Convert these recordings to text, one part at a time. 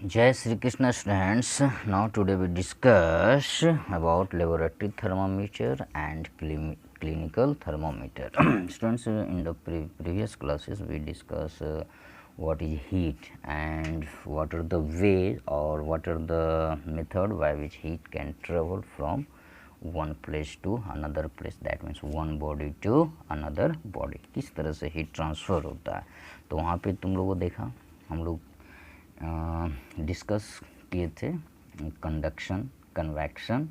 Jai Sri Krishna students. Now today we discuss about laboratory thermometer and clinical thermometer. Students, in the previous classes we discuss what is heat and what are the way or what are the method by which heat can travel from one place to another place, that means one body to another body. किस तरह से heat transfer होता है, तो वहाँ पे तुम लोगों को देखा हम लोग डिस्कस किए थे कंडक्शन, कन्वेक्शन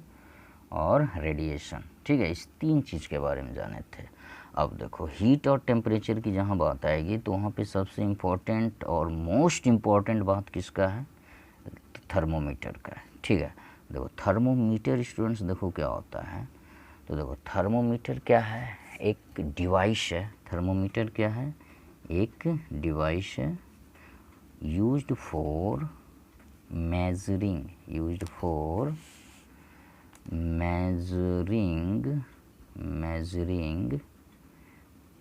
और रेडिएशन। ठीक है, इस तीन चीज़ के बारे में जाने थे। अब देखो हीट और टेम्परेचर की जहाँ बात आएगी तो वहाँ पे सबसे इम्पोर्टेंट और मोस्ट इम्पॉर्टेंट बात किसका है, थर्मोमीटर का है। ठीक है, देखो थर्मोमीटर स्टूडेंट्स देखो क्या होता है, तो देखो थर्मोमीटर क्या है, एक डिवाइस है। थर्मोमीटर क्या है, एक डिवाइस है used for measuring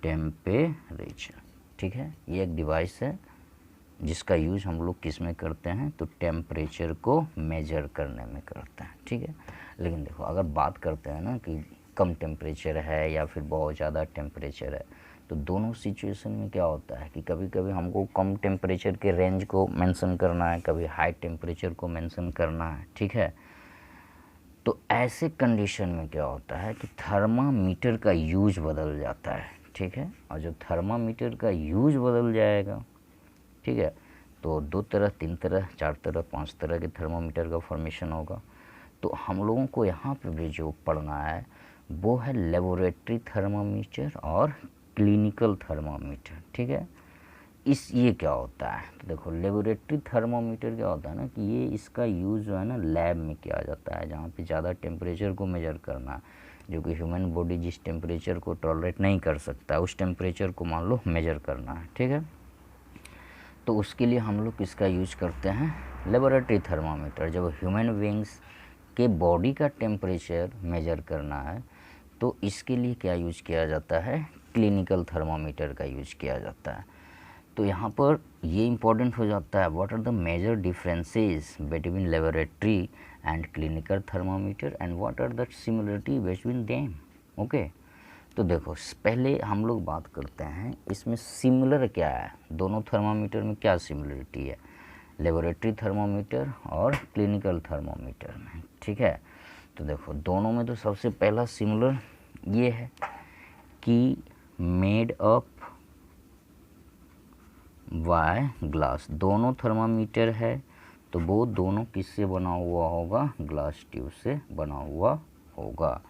टेम्परेचर। ठीक है, ये एक डिवाइस है जिसका यूज हम लोग किस में करते हैं, तो टेम्परेचर को मेजर करने में करते हैं। ठीक है, लेकिन देखो अगर बात करते हैं ना कि कम टेम्परेचर है या फिर बहुत ज़्यादा टेम्परेचर है, तो दोनों सिचुएशन में क्या होता है कि कभी कभी हमको कम टेम्परेचर के रेंज को मेंशन करना है, कभी हाई टेम्परेचर को मेंशन करना है। ठीक है, तो ऐसे कंडीशन में क्या होता है कि थर्मामीटर का यूज बदल जाता है। ठीक है, और जब थर्मामीटर का यूज बदल जाएगा, ठीक है, तो 2 तरह, 3 तरह, 4 तरह, 5 तरह के थर्मामीटर का फॉर्मेशन होगा। तो हम लोगों को यहाँ पे भी जो पढ़ना है वो है लेबोरेटरी थर्मामीटर और क्लिनिकल थर्मामीटर। ठीक है, ये क्या होता है, तो देखो लेबोरेटरी थर्मामीटर क्या होता है ना कि ये इसका यूज़ जो है ना लैब में किया जाता है, जहाँ पे ज़्यादा टेम्परेचर को मेजर करना है, जो कि ह्यूमन बॉडी जिस टेम्परेचर को टॉलरेट नहीं कर सकता है उस टेम्परेचर को मान लो मेजर करना है। ठीक है, तो उसके लिए हम लोग किसका यूज करते हैं, लेबोरेटरी थर्मामीटर। जब ह्यूमन बींग्स के बॉडी का टेम्परेचर मेजर करना है तो इसके लिए क्या यूज किया जाता है, क्लिनिकल थर्मामीटर का यूज किया जाता है। तो यहाँ पर ये इम्पोर्टेंट हो जाता है, what are the major differences between laboratory and clinical thermometer and what are the similarity between them. Okay, तो देखो पहले हम लोग बात करते हैं इसमें सिमिलर क्या है, दोनों थर्मामीटर में क्या सिमिलरिटी है, लेबोरेटरी थर्मामीटर और क्लिनिकल थर्मामीटर में। ठीक है, तो देखो दोनों में तो सबसे पहला सिमिलर ये है कि मेड अप बाय ग्लास। दोनों थर्मामीटर है तो वो दोनों किससे बना हुआ होगा, ग्लास ट्यूब से बना हुआ होगा।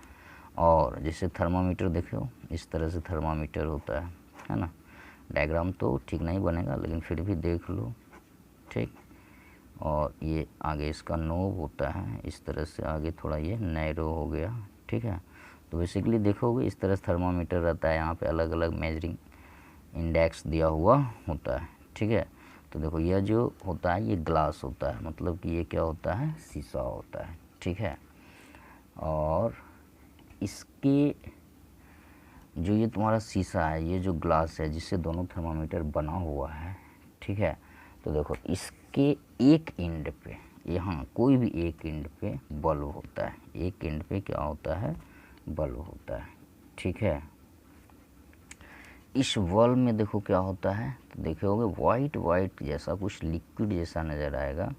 और जैसे थर्मामीटर देखो इस तरह से थर्मामीटर होता है ना, डायग्राम तो ठीक नहीं बनेगा लेकिन फिर भी देख लो। ठीक, और ये आगे इसका नोब होता है, इस तरह से आगे थोड़ा ये नैरो हो गया। ठीक है, तो बेसिकली देखोगे इस तरह से थर्मामीटर रहता है, यहाँ पे अलग अलग मेजरिंग इंडेक्स दिया हुआ होता है। ठीक है, तो देखो यह जो होता है ये ग्लास होता है, मतलब कि ये क्या होता है, शीशा होता है। ठीक है, और इसके जो ये तुम्हारा शीशा है, ये जो ग्लास है जिससे दोनों थर्मामीटर बना हुआ है, ठीक है, तो देखो इसके एक एंड पे, यहाँ कोई भी एक एंड पे बल्ब होता है, एक एंड पे क्या होता है, बल्ब होता है। ठीक है, इस बल्ब में देखो क्या होता है, तो देखोगे वाइट वाइट जैसा कुछ लिक्विड जैसा नज़र आएगा,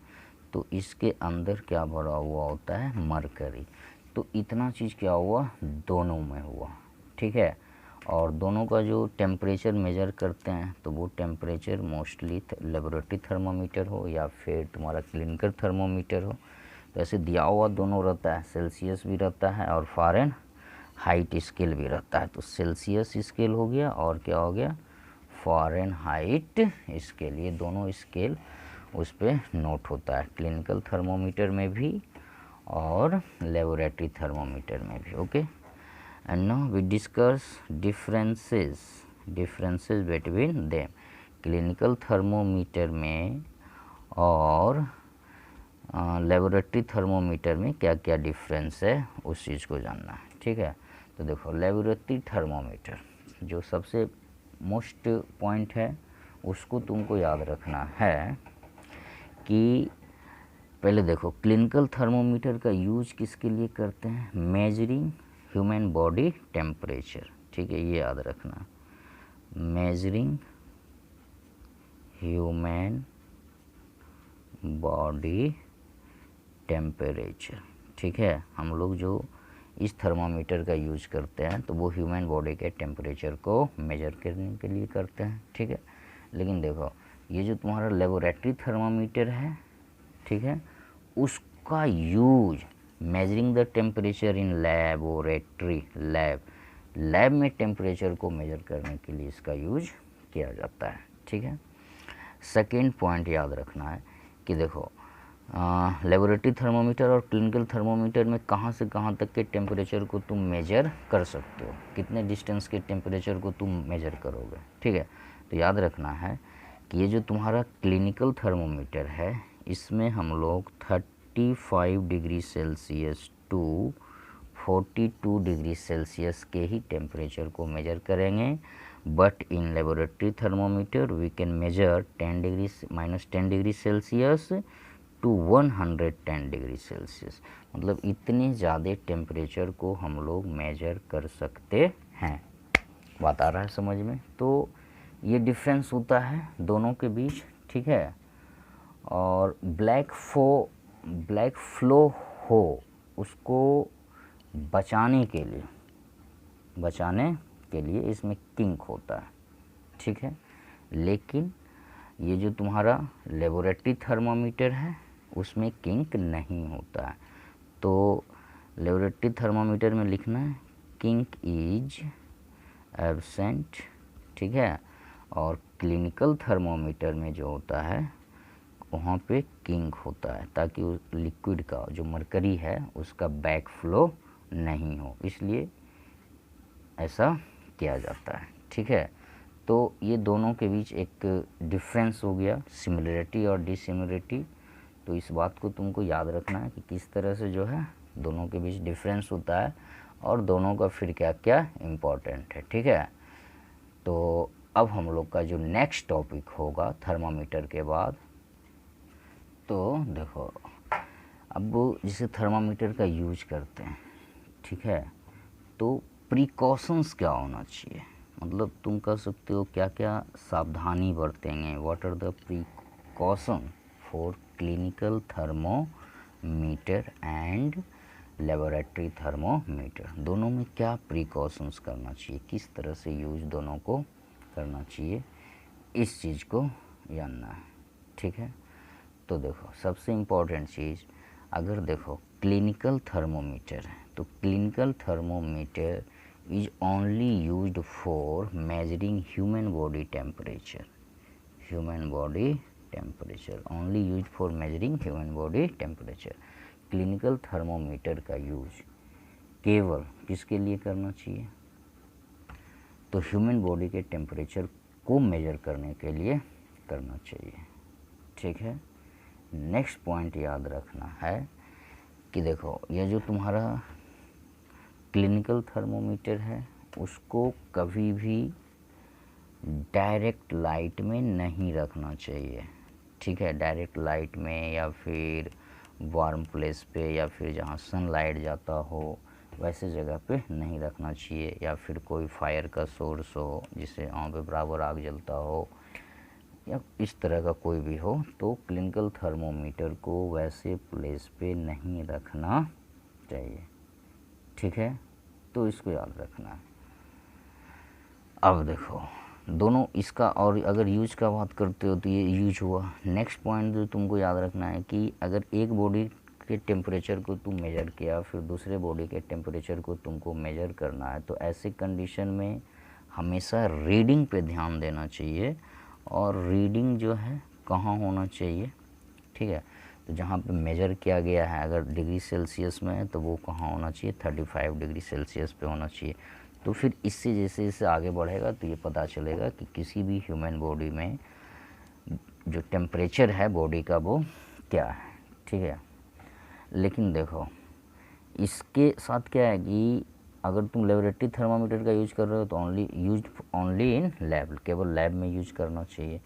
तो इसके अंदर क्या भरा हुआ होता है, मरकरी। तो इतना चीज़ क्या हुआ, दोनों में हुआ। ठीक है, और दोनों का जो टेम्परेचर मेजर करते हैं तो वो टेम्परेचर मोस्टली लेबोरेटरी थर्मामीटर हो या फिर तुम्हारा क्लिनिकल थर्मामीटर हो, तो ऐसे दिया हुआ दोनों रहता है, सेल्सियस भी रहता है और फ़ारेन हाइट स्केल भी रहता है। तो सेल्सियस स्केल हो गया और क्या हो गया, फ़ारेन हाइट स्केल, ये दोनों स्केल उस पर नोट होता है, क्लिनिकल थर्मोमीटर में भी और लेबोरेटरी थर्मोमीटर में भी। Okay, and now we discuss differences between them. Clinical thermometer में और लेबोरेटरी थर्मोमीटर में क्या क्या डिफरेंस है उस चीज़ को जानना है। ठीक है, तो देखो लेबोरेटरी थर्मोमीटर जो सबसे मोस्ट पॉइंट है उसको तुमको याद रखना है कि पहले देखो क्लिनिकल थर्मोमीटर का यूज किसके लिए करते हैं, मेजरिंग ह्यूमन बॉडी टेम्परेचर, ठीक है, ये याद रखना, मेजरिंग ह्यूमन बॉडी टेम्परेचर, ठीक है। हम लोग जो इस थर्मामीटर का यूज करते हैं तो वो ह्यूमन बॉडी के टेम्परेचर को मेजर करने के लिए करते हैं, ठीक है। लेकिन देखो ये जो तुम्हारा लेबोरेटरी थर्मामीटर है, ठीक है, उसका use measuring the temperature in laboratory, lab में टेम्परेचर को मेजर करने के लिए इसका यूज किया जाता है, ठीक है। सेकेंड पॉइंट याद रखना है कि देखो लेबोरेटरी थर्मोमीटर और क्लिनिकल थर्मोमीटर में कहाँ से कहाँ तक के टेम्परेचर को तुम मेजर कर सकते हो, कितने डिस्टेंस के टेम्परेचर को तुम मेजर करोगे, ठीक है। तो याद रखना है कि ये जो तुम्हारा क्लिनिकल थर्मोमीटर है इसमें हम लोग 35 degree Celsius to 42 degree Celsius के ही टेम्परेचर को मेजर करेंगे, but in laboratory thermometer we can measure 10 degree -10 degree Celsius to 110 degree Celsius, मतलब इतने ज़्यादा टेम्परेचर को हम लोग मेजर कर सकते हैं। बात आ रहा है समझ में? तो ये डिफरेंस होता है दोनों के बीच, ठीक है। और ब्लैक फ्लो हो उसको बचाने के लिए इसमें किंक होता है, ठीक है। लेकिन ये जो तुम्हारा लेबोरेटरी थर्मामीटर है उसमें किंक नहीं होता है। तो लेबोरेटरी थर्मामीटर में लिखना है किंक इज एब्सेंट, ठीक है। और क्लिनिकल थर्मामीटर में जो होता है वहाँ पे किंक होता है, ताकि उस लिक्विड का जो मरकरी है उसका बैक फ्लो नहीं हो, इसलिए ऐसा किया जाता है, ठीक है। तो ये दोनों के बीच एक डिफरेंस हो गया, सिमिलरिटी और डिसिमिलरिटी। तो इस बात को तुमको याद रखना है कि किस तरह से जो है दोनों के बीच डिफरेंस होता है और दोनों का फिर क्या क्या इम्पोर्टेंट है, ठीक है। तो अब हम लोग का जो नेक्स्ट टॉपिक होगा थर्मामीटर के बाद, तो देखो अब जैसे थर्मामीटर का यूज करते हैं, ठीक है, तो प्रिकॉशंस क्या होना चाहिए, मतलब तुम कह सकते हो क्या क्या सावधानी बरतेंगे, what are the precaution for clinical thermometer and laboratory thermometer, दोनों में क्या प्रिकॉशंस करना चाहिए, किस तरह से यूज दोनों को करना चाहिए, इस चीज़ को जानना है, ठीक है। तो देखो सबसे इम्पोर्टेंट चीज़, अगर देखो क्लिनिकल थर्मोमीटर है तो clinical thermometer is only used for measuring human body temperature, only use for measuring human body temperature. Clinical thermometer का यूज केवल किसके लिए करना चाहिए, तो ह्यूमन बॉडी के टेम्परेचर को मेजर करने के लिए करना चाहिए, ठीक है। नेक्स्ट पॉइंट याद रखना है कि देखो ये जो तुम्हारा क्लिनिकल थर्मोमीटर है उसको कभी भी डायरेक्ट लाइट में नहीं रखना चाहिए, ठीक है। डायरेक्ट लाइट में या फिर वार्म प्लेस पे या फिर जहाँ सनलाइट जाता हो वैसे जगह पे नहीं रखना चाहिए, या फिर कोई फायर का सोर्स हो जिससे वहाँ पे बराबर आग जलता हो या इस तरह का कोई भी हो, तो क्लिनिकल थर्मोमीटर को वैसे प्लेस पे नहीं रखना चाहिए, ठीक है। तो इसको याद रखना है। अब देखो दोनों इसका, और अगर यूज का बात करते हो तो ये यूज हुआ। नेक्स्ट पॉइंट जो तुमको याद रखना है कि अगर एक बॉडी के टेम्परेचर को तुम मेजर किया फिर दूसरे बॉडी के टेम्परेचर को तुमको मेजर करना है, तो ऐसे कंडीशन में हमेशा रीडिंग पे ध्यान देना चाहिए, और रीडिंग जो है कहाँ होना चाहिए, ठीक है। तो जहाँ पे मेजर किया गया है अगर डिग्री सेल्सियस में है तो वो कहाँ होना चाहिए, 35 डिग्री सेल्सियस पे होना चाहिए। तो फिर इससे जैसे जैसे आगे बढ़ेगा तो ये पता चलेगा कि किसी भी ह्यूमन बॉडी में जो टेम्परेचर है बॉडी का वो क्या है, ठीक है। लेकिन देखो इसके साथ क्या है कि अगर तुम लेबोरेटरी थर्मामीटर का यूज कर रहे हो तो ओनली इन लैब, केवल लैब में यूज करना चाहिए।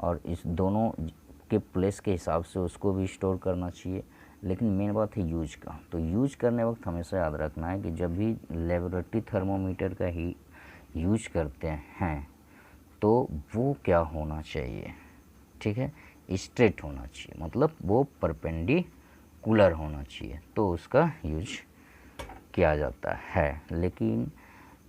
और इस दोनों के प्लेस के हिसाब से उसको भी स्टोर करना चाहिए। लेकिन मेन बात है यूज का। तो यूज करने वक्त हमेशा याद रखना है कि जब भी लेबोरेटरी थर्मोमीटर का ही यूज करते हैं तो वो क्या होना चाहिए, ठीक है, स्ट्रेट होना चाहिए, मतलब वो परपेंडिकुलर होना चाहिए, तो उसका यूज किया जाता है। लेकिन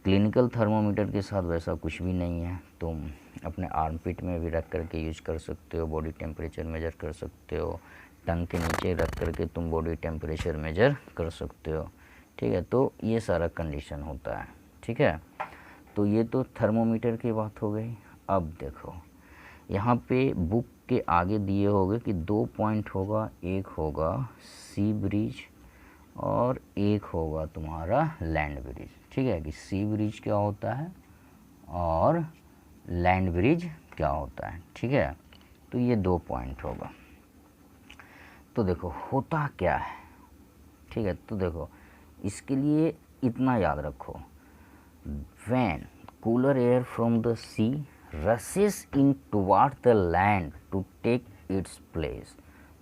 क्लिनिकल थर्मोमीटर के साथ वैसा कुछ भी नहीं है। तुम अपने आर्मपिट में भी रख करके यूज कर सकते हो, बॉडी टेम्परेचर मेजर कर सकते हो, टंग के नीचे रख करके तुम बॉडी टेम्परेचर मेजर कर सकते हो, ठीक है। तो ये सारा कंडीशन होता है, ठीक है। तो ये तो थर्मोमीटर की बात हो गई। अब देखो यहाँ पे बुक के आगे दिए होंगे कि 2 पॉइंट होगा, एक होगा सी ब्रिज और एक होगा तुम्हारा लैंड ब्रिज, ठीक है, कि सी ब्रिज क्या होता है और लैंड ब्रिज क्या होता है, ठीक है। तो ये 2 पॉइंट होगा। तो देखो होता क्या है, ठीक है। तो देखो इसके लिए इतना याद रखो, when cooler air from the sea rushes in toward the land to take its place,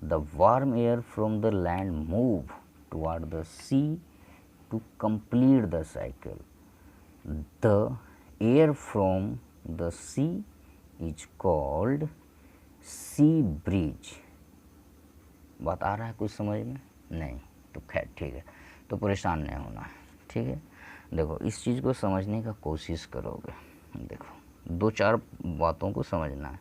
the warm air from the land move toward the sea to complete the cycle. The air from the sea is called sea breeze. बात आ रहा है कुछ समझ में? नहीं तो खैर ठीक है, तो परेशान नहीं होना है, ठीक है। देखो इस चीज़ को समझने का कोशिश करोगे, देखो 2-4 बातों को समझना है,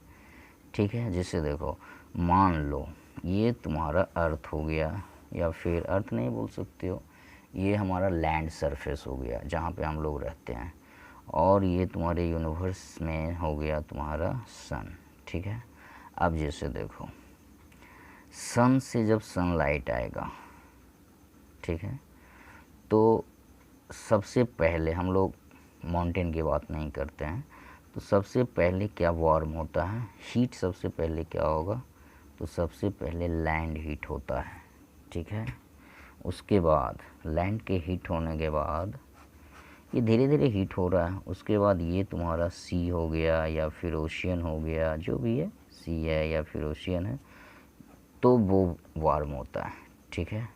ठीक है। जैसे देखो मान लो ये तुम्हारा अर्थ हो गया, या फिर अर्थ नहीं बोल सकते हो, ये हमारा लैंड सरफेस हो गया जहाँ पे हम लोग रहते हैं, और ये तुम्हारे यूनिवर्स में हो गया तुम्हारा सन, ठीक है। अब जैसे देखो सन से जब सनलाइट आएगा, ठीक है, तो सबसे पहले हम लोग माउंटेन की बात नहीं करते हैं, तो सबसे पहले क्या वार्म होता है, हीट सबसे पहले क्या होगा, तो सबसे पहले लैंड हीट होता है, ठीक है। उसके बाद लैंड के हीट होने के बाद ये धीरे धीरे हीट हो रहा है, उसके बाद ये तुम्हारा सी हो गया या फिर ओशियन हो गया, जो भी है सी है या फिर ओशियन है, तो वो वार्म होता है, ठीक है।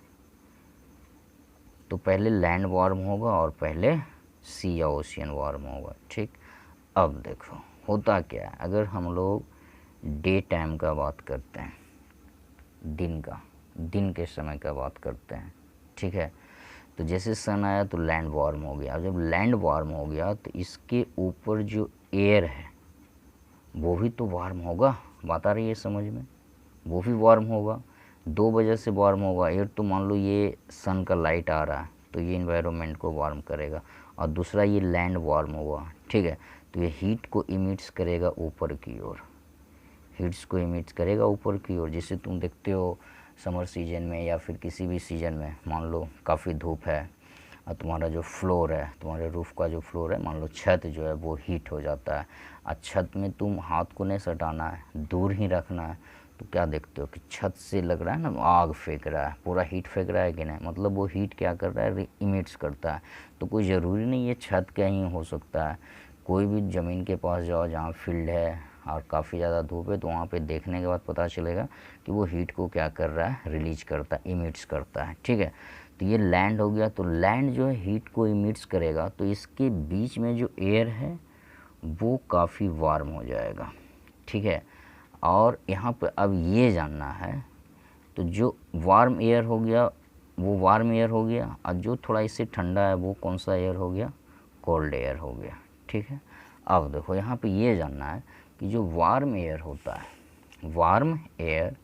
तो पहले लैंड वार्म होगा और पहले सी या ओशियन वार्म होगा, ठीक। अब देखो होता क्या है, अगर हम लोग डे टाइम का बात करते हैं, दिन के समय का बात करते हैं, ठीक है, तो जैसे सन आया तो लैंड वार्म हो गया। जब लैंड वार्म हो गया तो इसके ऊपर जो एयर है वो भी तो वार्म होगा, बात आ रही है समझ में, वो भी वार्म होगा, 2 वजह से वार्म होगा। एयर तो मान लो ये सन का लाइट आ रहा है तो ये इन्वायरमेंट को वार्म करेगा, और दूसरा ये लैंड वार्म हुआ, ठीक है, तो ये हीट को इमिट्स करेगा ऊपर की ओर, हीट्स को इमिट्स करेगा ऊपर की ओर। जैसे तुम देखते हो समर सीजन में या फिर किसी भी सीजन में, मान लो काफ़ी धूप है और तुम्हारा जो फ्लोर है, तुम्हारे रूफ़ का जो फ्लोर है, मान लो छत जो है वो हीट हो जाता है, और छत में तुम हाथ को नहीं सटाना है, दूर ही रखना है, तो क्या देखते हो कि छत से लग रहा है ना आग फेंक रहा है, पूरा हीट फेंक रहा है कि नहीं, मतलब वो हीट क्या कर रहा है, इमिट्स करता है। तो कोई ज़रूरी नहीं ये छत का ही हो सकता है, कोई भी ज़मीन के पास जाओ जहाँ फील्ड है और काफ़ी ज़्यादा धूप है, तो वहाँ पे देखने के बाद पता चलेगा कि वो हीट को क्या कर रहा है, रिलीज करता है, इमिट्स करता है, ठीक है। तो ये लैंड हो गया, तो लैंड जो है हीट को इमिट्स करेगा, तो इसके बीच में जो एयर है वो काफ़ी वार्म हो जाएगा, ठीक है। और यहाँ पर अब ये जानना है, तो जो वार्म एयर हो गया वो वार्म एयर हो गया, और जो थोड़ा इससे ठंडा है वो कौन सा एयर हो गया, कोल्ड एयर हो गया, ठीक है। अब देखो यहाँ पे ये जानना है कि जो वार्म एयर होता है, warm air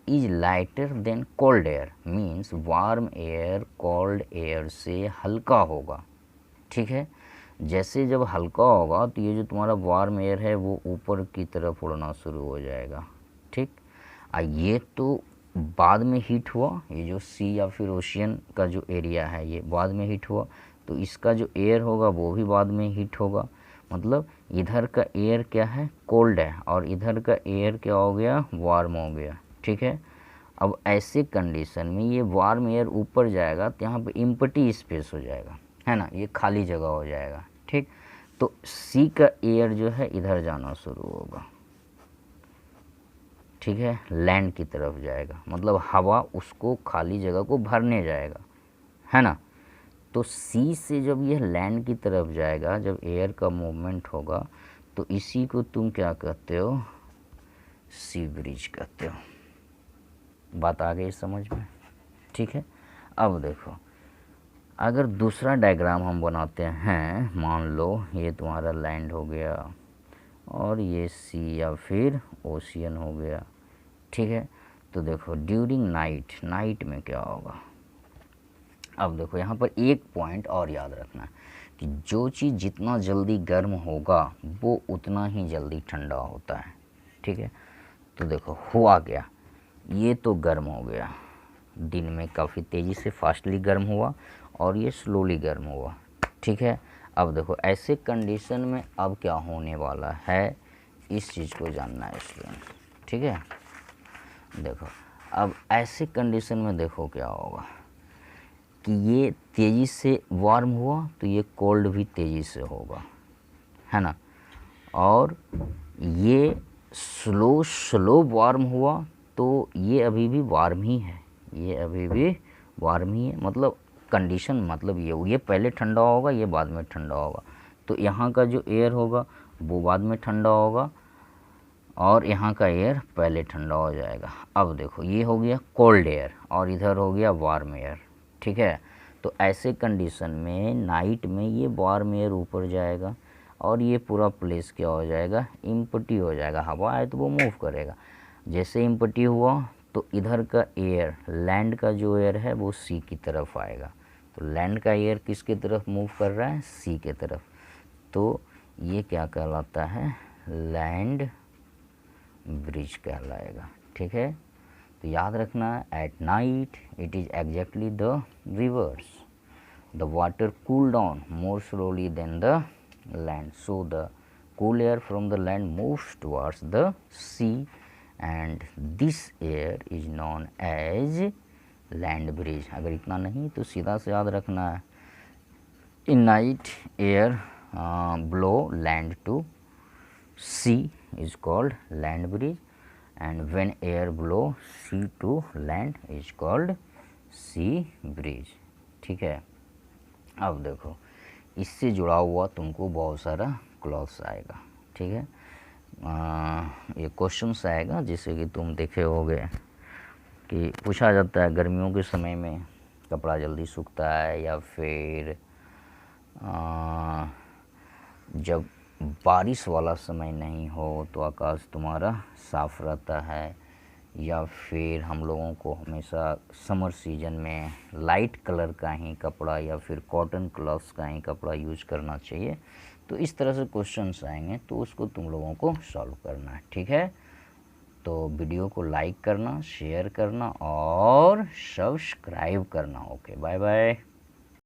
is lighter than cold air, means warm air cold air से हल्का होगा, ठीक है। जैसे जब हल्का होगा तो ये जो तुम्हारा वार्म एयर है वो ऊपर की तरफ उड़ना शुरू हो जाएगा, ठीक। ये तो बाद में हीट हुआ, ये जो सी या फिर ओशियन का जो एरिया है ये बाद में हीट हुआ, तो इसका जो एयर होगा वो भी बाद में हीट होगा, मतलब इधर का एयर क्या है, कोल्ड है, और इधर का एयर क्या हो गया, वार्म हो गया, ठीक है। अब ऐसे कंडीशन में ये वार्म एयर ऊपर जाएगा तो यहाँ पे इम्पटी स्पेस हो जाएगा, है ना, ये खाली जगह हो जाएगा, ठीक। तो सी का एयर जो है इधर जाना शुरू होगा, ठीक है, लैंड की तरफ जाएगा, मतलब हवा उसको खाली जगह को भरने जाएगा, है ना। तो सी से जब यह लैंड की तरफ जाएगा, जब एयर का मूवमेंट होगा, तो इसी को तुम क्या कहते हो, सी ब्रिज कहते हो। बात आ गई समझ में, ठीक है। अब देखो, अगर दूसरा डायग्राम हम बनाते हैं, मान लो ये तुम्हारा लैंड हो गया और ये सी या फिर ओशियन हो गया, ठीक है। तो देखो ड्यूरिंग नाइट, नाइट में क्या होगा। अब देखो यहाँ पर एक पॉइंट और याद रखना कि जो चीज़ जितना जल्दी गर्म होगा वो उतना ही जल्दी ठंडा होता है, ठीक है। तो देखो हुआ क्या, ये तो गर्म हो गया, दिन में काफ़ी तेज़ी से फास्टली गर्म हुआ और ये स्लोली गर्म हुआ, ठीक है। अब देखो ऐसे कंडीशन में अब क्या होने वाला है, इस चीज़ को जानना है स्टूडेंट, ठीक है। देखो अब ऐसे कंडीशन में देखो क्या होगा कि ये तेज़ी से वार्म हुआ तो ये कोल्ड भी तेज़ी से होगा, है ना। और ये स्लो वार्म हुआ तो ये अभी भी वार्म ही है, ये अभी भी वार्म ही है, मतलब कंडीशन मतलब ये पहले ठंडा होगा, ये बाद में ठंडा होगा। तो यहाँ का जो एयर होगा वो बाद में ठंडा होगा और यहाँ का एयर पहले ठंडा हो जाएगा। अब देखो ये हो गया कोल्ड एयर और इधर हो गया वार्म एयर, ठीक है। तो ऐसे कंडीशन में नाइट में ये वार्म एयर ऊपर जाएगा और ये पूरा प्लेस क्या हो जाएगा, इम्पटी हो जाएगा। हवा आए तो वो मूव करेगा, जैसे इम्पटी हुआ तो इधर का एयर, लैंड का जो एयर है वो सी की तरफ आएगा। तो लैंड का एयर किसकी तरफ मूव कर रहा है, सी के तरफ। तो ये क्या कहलाता है, लैंड ब्रिज कहलाएगा, ठीक है। तो याद रखना, at night it is exactly the reverse, the water cool down more slowly than the land, so the cool air from the land moves towards the sea and this air is known as land bridge। अगर इतना नहीं तो सीधा से याद रखना है, in night air blow land to sea is called land bridge and when air blow sea to land is called sea bridge, ठीक है। अब देखो इससे जुड़ा हुआ तुमको बहुत सारा क्लॉथ्स आएगा, ठीक है। ये क्वेश्चंस आएगा जैसे कि तुम देखे होगे कि पूछा जाता है गर्मियों के समय में कपड़ा जल्दी सूखता है या फिर जब बारिश वाला समय नहीं हो तो आकाश तुम्हारा साफ रहता है, या फिर हम लोगों को हमेशा समर सीजन में लाइट कलर का ही कपड़ा या फिर कॉटन क्लॉथ्स का ही कपड़ा यूज करना चाहिए। तो इस तरह से क्वेश्चंस आएंगे तो उसको तुम लोगों को सॉल्व करना है, ठीक है। तो वीडियो को लाइक करना, शेयर करना और सब्सक्राइब करना। Okay, bye bye.